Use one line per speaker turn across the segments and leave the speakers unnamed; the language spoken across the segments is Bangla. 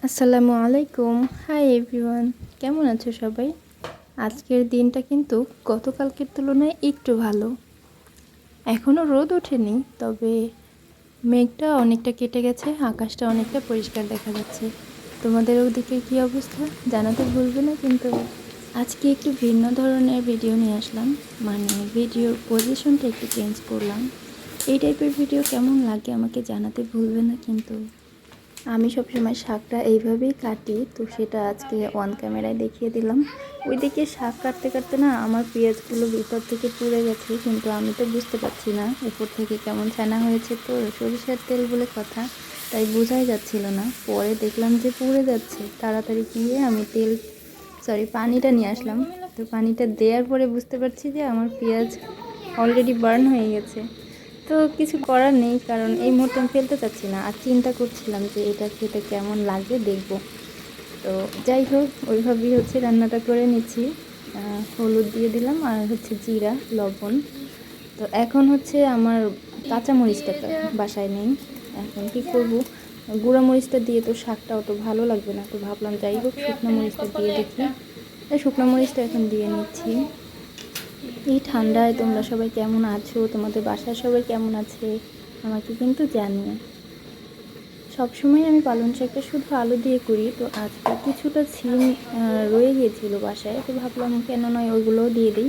আসসালামু আলাইকুম। হাই এভরিওয়ান, কেমন আছো সবাই? আজকের দিনটা কিন্তু গতকালকের তুলনায় একটু ভালো। এখনও রোদ ওঠেনি, তবে মেঘটা অনেকটা কেটে গেছে, আকাশটা অনেকটা পরিষ্কার দেখা যাচ্ছে। তোমাদের ওদিকে কী অবস্থা জানাতে ভুলবে না কিন্তু। আজকে একটু ভিন্ন ধরনের ভিডিও নিয়ে আসলাম, মানে ভিডিওর পজিশনটা একটু চেঞ্জ করলাম। এই টাইপের ভিডিও কেমন লাগে আমাকে জানাতে ভুলবে না কিন্তু। আমি সবসময় শাকটা এইভাবেই কাটি, তো সেটা আজকে অন ক্যামেরায় দেখিয়ে দিলাম। ওইদিকে শাক কাটতে কাটতে না আমার পেঁয়াজগুলো ভিতর থেকে পুড়ে গেছে, কিন্তু আমি তো বুঝতে পারছি না উপর থেকে কেমন ছানা হয়েছে। তো সরিষার তেল বলে কথা, তাই বোঝাই যাচ্ছিল না। পরে দেখলাম যে পুড়ে যাচ্ছে, তাড়াতাড়ি গিয়ে আমি পানিটা নিয়ে আসলাম। তো পানিটা দেওয়ার পরে বুঝতে পারছি যে আমার পেঁয়াজ অলরেডি বার্ন হয়ে গেছে। তো কিছু করার নেই, কারণ এই মুহূর্তে আমি ফেলতে চাচ্ছি না। আর চিন্তা করছিলাম যে এটা খেতে কেমন লাগে দেখব। তো যাই হোক, ওইভাবেই রান্নাটা করে নিচ্ছি। হলুদ দিয়ে দিলাম, আর জিরা, লবণ। তো এখন আমার কাঁচামরিচটা বাসায় নেই। এখন কি করব, গুঁড়া মরিচটা দিয়ে তো শাকটা অত ভালো লাগবে না। তো ভাবলাম যাই হোক, শুকনো মরিচটা দিয়ে দেখি। তাই শুকনো মরিচটা এখন দিয়ে নিচ্ছি। এই ঠান্ডায় তোমরা সবাই কেমন আছো, তোমাদের বাসায় সবাই কেমন আছে আমাকে কিন্তু জানিও। সবসময় আমি পালং শাকটা শুধু আলু দিয়ে করি, তো আজকে কিছুটা সিম রয়ে গিয়েছিল বাসায়, তো ভাবলাম কেন নয় ওইগুলোও দিয়ে দিই।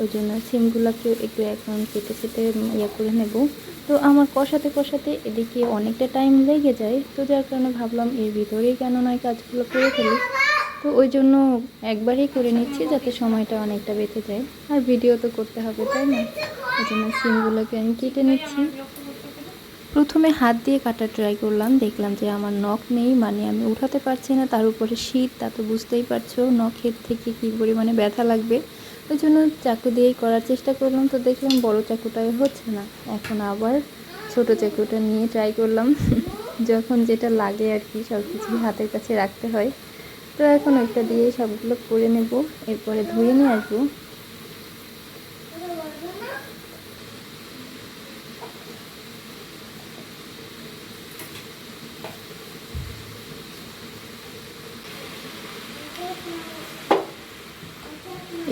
ওই জন্য সিমগুলোকেও একটু এখন কেটে কেটে করে নেব। তো আমার কষাতে কষাতে এদিকে অনেকটা টাইম লেগে যায়, তো যার কারণে ভাবলাম এর ভিতরেই কেন নয় কাজগুলো করে ফেলি। তো ওই জন্য একবারেই করে নিচ্ছি, যাতে সময়টা অনেকটা বেঁচে যায়। আর ভিডিও তো করতে হবে, তাই না? ওই জন্য সিমগুলোকে আমি কেটে নিচ্ছি। প্রথমে হাত দিয়ে কাটা ট্রাই করলাম, দেখলাম যে আমার নখ নেই, মানে আমি উঠাতে পারছি না। তার উপরে শীত, তা তো বুঝতেই পারছো নখের থেকে কী পরিমাণে ব্যথা লাগবে। ওই জন্য চাকু দিয়েই করার চেষ্টা করলাম, তো দেখলাম বড় চাকুটাই হচ্ছে না। এখন আবার ছোট চাকুটা নিয়ে ট্রাই করলাম। যখন যেটা লাগে আর কি, সব কিছুই হাতের কাছে রাখতে হয়। তো এখন ওইটা দিয়েই সবগুলো করে নেব, এরপরে ধুয়ে নিয়ে আসবো।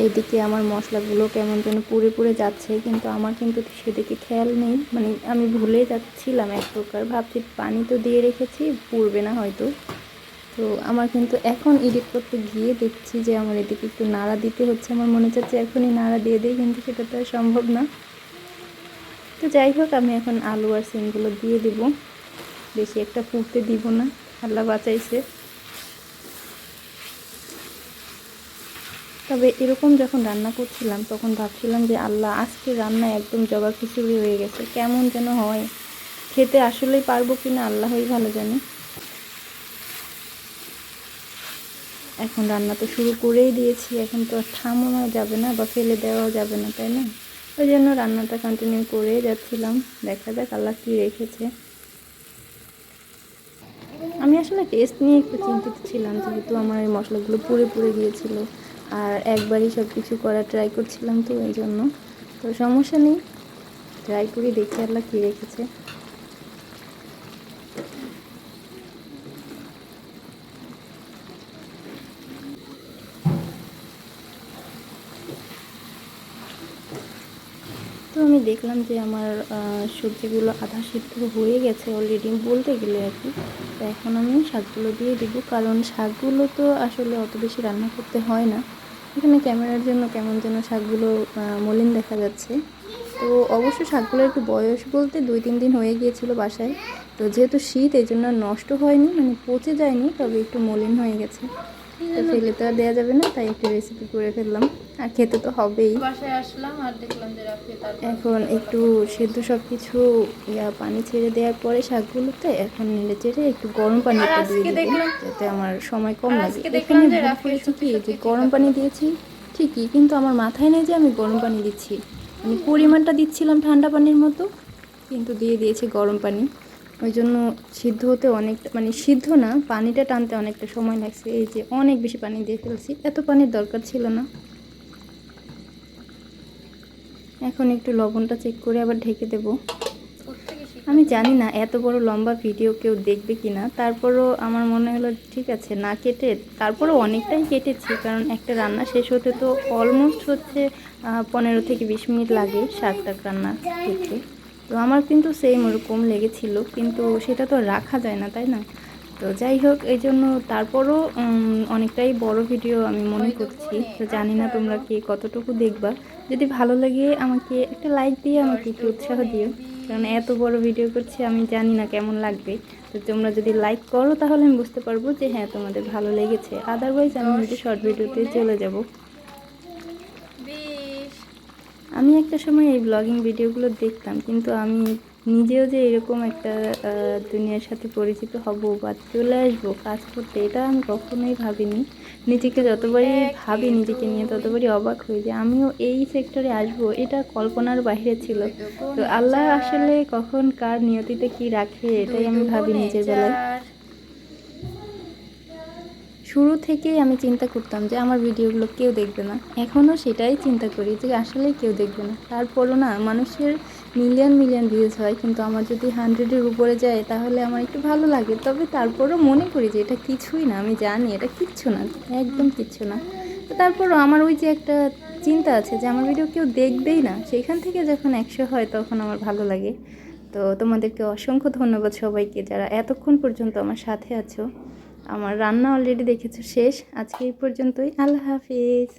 এইদিকে আমার মশলাগুলো কেমন যেন পুড়ে পুড়ে যাচ্ছে, কিন্তু আমার কিন্তু সেদিকে খেয়াল নেই, মানে আমি ভুলে যাচ্ছিলাম এক প্রকার। ভাবছি পানি তো দিয়ে রেখেছি, পুড়বে না হয়তো। তো আমার কিন্তু এখন এডিট করতে গিয়ে দেখছি যে আমার এদিকে একটু নাড়া দিতে হচ্ছে। আমার মনে চাচ্ছে এখনই নাড়া দিয়ে দিই, কিন্তু সেটা তো আর সম্ভব না। তো যাই হোক, আমি এখন আলু আর সিমগুলো দিয়ে দিব। বেশি একটা পুড়তে দিব না, আল্লাহ বাঁচাইছে। তবে এরকম যখন রান্না করছিলাম তখন ভাবছিলাম যে আল্লাহ, আজকে রান্না একদম জবা খিচুড়ি হয়ে গেছে, কেমন যেন হয়। খেতে আসলেই পারবো কিনা আল্লাহই ভালো জানে। এখন রান্না তো শুরু করেই দিয়েছি, এখন তো আর থামানো যাবে না বা ফেলে দেওয়াও যাবে না, তাই না? ওই জন্য রান্নাটা কন্টিনিউ করে যাচ্ছিলাম। দেখা যাক আল্লাহ কী রেখেছে। আমি আসলে টেস্ট নিয়ে একটু চিন্তিত ছিলাম, যেহেতু আমার এই মশলাগুলো পুড়ে পুড়ে গিয়েছিল। আর একবারই সব কিছু করা ট্রাই করছিলাম, তো এই জন্য। তো সমস্যা নেই, ট্রাই করি, দেখি আল্লাহ কী রেখেছে। তো আমি দেখলাম যে আমার সবজিগুলো আধা সিদ্ধ হয়ে গেছে অলরেডি, বলতে গেলে আর কি। তো এখন আমি শাকগুলো দিয়ে দেবো, কারণ শাকগুলো তো আসলে অত বেশি রান্না করতে হয় না। এখানে ক্যামেরার জন্য কেমন যেন শাকগুলো মলিন দেখা যাচ্ছে। তো অবশ্য শাকগুলো একটু বয়স বলতে 2-3 দিন হয়ে গিয়েছিল বাসায়। তো যেহেতু শীত, এই জন্য নষ্ট হয়নি, মানে পচে যায়নি, তবে একটু মলিন হয়ে গেছে। তো ফেলে তো আর দেওয়া যাবে না, তাই একটু রেসিপি করে ফেললাম। আর খেতে তো হবেই।
বাসায় আসলাম আর দেখলাম যে রাখে, তারপর
এখন একটু সেদ্ধ সব কিছু পানি ছেড়ে দেওয়ার পরে শাকগুলোতে এখন নেড়ে চেড়ে একটু গরম
আর
পানিটা দিয়ে
আজকে
দিব,
দেখলাম
যাতে আমার সময় কম লাগে। এখানে
দেখলাম যে
ভুল
রাফির
করেছি
সত্যি
কি, যে
সত্যি
গরম
চিল্লাতে
পানি
লাগলো।
দিয়েছি ঠিকই, কিন্তু আমার মাথায় নেই যে আমি গরম পানি দিচ্ছি। মানে পরিমাণটা দিচ্ছিলাম ঠান্ডা পানির মতো, কিন্তু দিয়ে দিয়েছি গরম পানি। ওই জন্য সিদ্ধ হতে অনেকটা, মানে সিদ্ধ না, পানিটা টানতে অনেকটা সময় লাগছে। এই যে অনেক বেশি পানি দিয়ে ফেলছি, এত পানির দরকার ছিল না। এখন একটু লবণটা চেক করে আবার ঢেকে দেব। আমি জানি না এত বড় লম্বা ভিডিও কেউ দেখবে কি না, তারপরও আমার মনে হলো ঠিক আছে না কেটে, তারপরও অনেকটাই কেটেছি, কারণ একটা রান্না শেষ হতে তো অলমোস্ট হচ্ছে 15 থেকে 20 মিনিট লাগে শাক টাক রান্না করতে। তো আমার কিন্তু সেম ওরকম লেগেছিল, কিন্তু সেটা তো রাখা যায় না, তাই না? তো যাই হোক, এই জন্য তারপরও অনেকটাই বড় ভিডিও আমি মনে করছি। তো জানি না তোমরা কে কতটুকু দেখবা। যদি ভালো লাগে আমাকে একটা লাইক দিয়ে আমাকে একটু উৎসাহ দিও, কারণ এত বড় ভিডিও করছি, আমি জানি না কেমন লাগবে। তো তোমরা যদি লাইক করো তাহলে আমি বুঝতে পারবো যে হ্যাঁ তোমাদের ভালো লেগেছে, আদারওয়াইজ আমি হয়তো শর্ট ভিডিওতে চলে যাব। আমি একটা সময় এই ব্লগিং ভিডিওগুলো দেখতাম, কিন্তু আমি নিজেও যে এরকম একটা দুনিয়ার সাথে পরিচিত হব বা চলে আসবো কাজ করতে, এটা আমি কখনোই ভাবিনি। নিজেকে যতবারই ভাবি নিজেকে নিয়ে, ততবারই অবাক হই যে আমিও এই সেক্টরে আসবো, এটা কল্পনার বাইরে ছিল। তো আল্লাহ আসলে কখন কার নিয়তিতে কি রাখে এটাই আমি ভাবি নিজের বেলায়। শুরু থেকেই আমি চিন্তা করতাম যে আমার ভিডিওগুলো কেউ দেখবে না, এখনও সেটাই চিন্তা করি যে আসলেই কেউ দেখবে না। তারপরও না, মানুষের মিলিয়ন মিলিয়ন ভিউজ হয়, কিন্তু আমার যদি 100-এর উপরে যায় তাহলে আমার একটু ভালো লাগে। তবে তারপরও মনে করি যে এটা কিছুই না, আমি জানি এটা কিচ্ছু না, একদম কিচ্ছু না। তো তারপরও আমার ওই যে একটা চিন্তা আছে যে আমার ভিডিও কেউ দেখবেই না, সেখান থেকে যখন 100 হয় তখন আমার ভালো লাগে। তো তোমাদেরকে অসংখ্য ধন্যবাদ সবাইকে যারা এতক্ষণ পর্যন্ত আমার সাথে আছো। আমার রান্না অলরেডি দেখেছো শেষ। আজকে এই পর্যন্তই। আল্লাহ হাফিজ।